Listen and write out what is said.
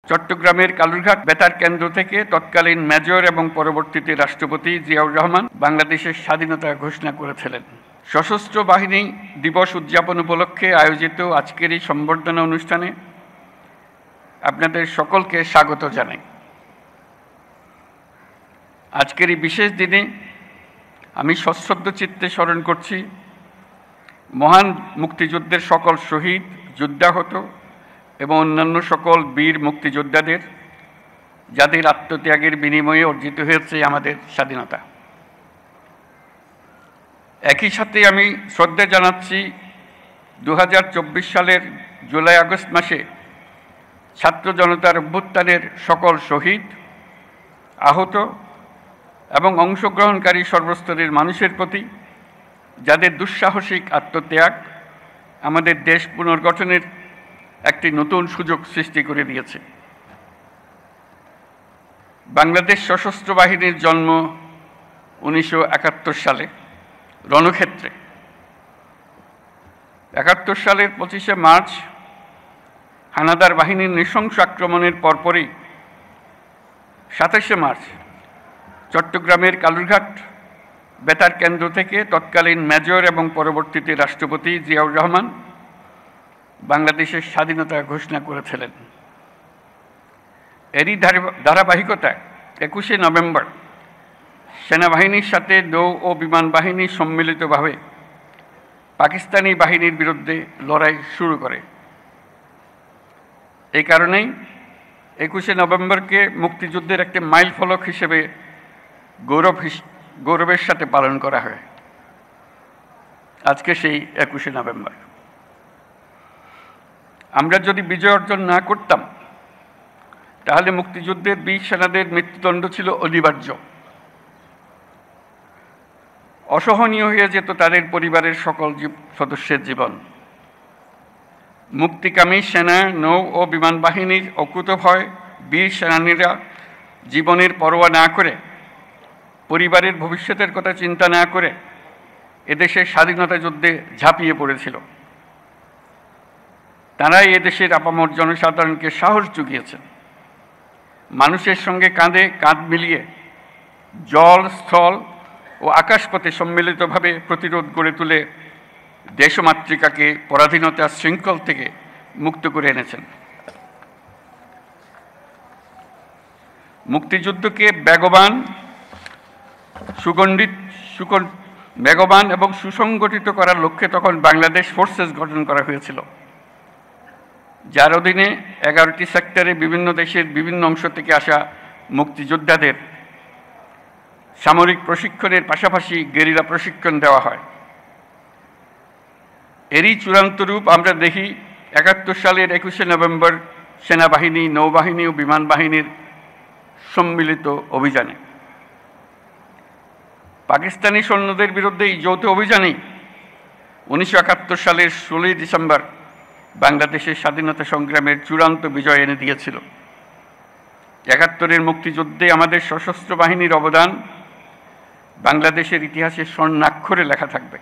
চট্টগ্রামের কালুরঘাট বেতার কেন্দ্র থেকে তৎকালীন মেজর এবং পরবর্তীতে রাষ্ট্রপতি জিয়াউর রহমান বাংলাদেশের স্বাধীনতা ঘোষণা করেছিলেন। সশস্ত্র বাহিনী দিবস উদযাপন উপলক্ষে আয়োজিত আজকের এই সম্বর্ধনা অনুষ্ঠানে আপনাদের সকলকে স্বাগত জানাই। আজকের এই বিশেষ দিনে আমি সশ্রদ্ধ চিত্তে স্মরণ করছি মহান মুক্তিযুদ্ধের সকল শহীদ, যুদ্ধাহত এবং অন্যান্য সকল বীর মুক্তিযোদ্ধাদের, যাদের আত্মত্যাগের বিনিময়ে অর্জিত হয়েছে আমাদের স্বাধীনতা। একই সাথে আমি শ্রদ্ধা জানাচ্ছি 2024 সালের জুলাই আগস্ট মাসে ছাত্র জনতার অভ্যুত্থানের সকল শহীদ, আহত এবং অংশগ্রহণকারী সর্বস্তরের মানুষের প্রতি, যাদের দুঃসাহসিক আত্মত্যাগ আমাদের দেশ পুনর্গঠনের একটি নতুন সুযোগ সৃষ্টি করে দিয়েছে। বাংলাদেশ সশস্ত্র বাহিনীর জন্ম 1971 সালে রণক্ষেত্রে। 71 সালের 25শে মার্চ হানাদার বাহিনীর নৃশংস আক্রমণের পরপরই 27শে মার্চ চট্টগ্রামের কালুরঘাট বেতার কেন্দ্র থেকে তৎকালীন মেজর এবং পরবর্তীতে রাষ্ট্রপতি জিয়াউর রহমান বাংলাদেশের স্বাধীনতা ঘোষণা করেছিলেন। এরই ধারাবাহিকতায় 21শে নভেম্বর সেনাবাহিনীর সাথে নৌ ও বিমান বাহিনী সম্মিলিতভাবে পাকিস্তানি বাহিনীর বিরুদ্ধে লড়াই শুরু করে। এই কারণেই 21শে নভেম্বরকে মুক্তিযুদ্ধের একটি মাইল ফলক হিসেবে গৌরবের সাথে পালন করা হয়। আজকে সেই 21শে নভেম্বর। আমরা যদি বিজয় অর্জন না করতাম তাহলে মুক্তিযুদ্ধের বীর সেনাদের মৃত্যুদণ্ড ছিল অনিবার্য। অসহনীয় হয়ে যেত তাদের পরিবারের সকল সদস্যের জীবন। মুক্তিকামী সেনা, নৌ ও বিমান বাহিনীর অকুতভয় বীর সেনানীরা জীবনের পরোয়া না করে, পরিবারের ভবিষ্যতের কথা চিন্তা না করে এদেশের স্বাধীনতা যুদ্ধে ঝাঁপিয়ে পড়েছিল। তারাই এদেশের আপামর জনসাধারণকে সাহস জুগিয়েছেন। মানুষের সঙ্গে কাঁধে কাঁধ মিলিয়ে জল, স্থল ও আকাশপথে সম্মিলিতভাবে প্রতিরোধ গড়ে তুলে দেশমাতৃকাকে পরাধীনতার শৃঙ্খল থেকে মুক্ত করে এনেছেন। মুক্তিযুদ্ধকে বেগবান এবং সুসংগঠিত করার লক্ষ্যে তখন বাংলাদেশ ফোর্সেস গঠন করা হয়েছিল, যার অধীনে 11টি সেক্টরে বিভিন্ন দেশের বিভিন্ন অংশ থেকে আসা মুক্তিযোদ্ধাদের সামরিক প্রশিক্ষণের পাশাপাশি গেরিলা প্রশিক্ষণ দেওয়া হয়। এরই চূড়ান্ত রূপ আমরা দেখি 71 সালের 21শে নভেম্বর সেনাবাহিনী, নৌবাহিনী ও বিমান বাহিনীর সম্মিলিত অভিযানে। পাকিস্তানি সৈন্যদের বিরুদ্ধে এই যৌথ অভিযানেই 1971 সালের 16ই ডিসেম্বর বাংলাদেশের স্বাধীনতা সংগ্রামের চূড়ান্ত বিজয় এনে দিয়েছিল। 71-এর মুক্তিযুদ্ধে আমাদের সশস্ত্র বাহিনীর অবদান বাংলাদেশের ইতিহাসে স্বর্ণাক্ষরে লেখা থাকবে।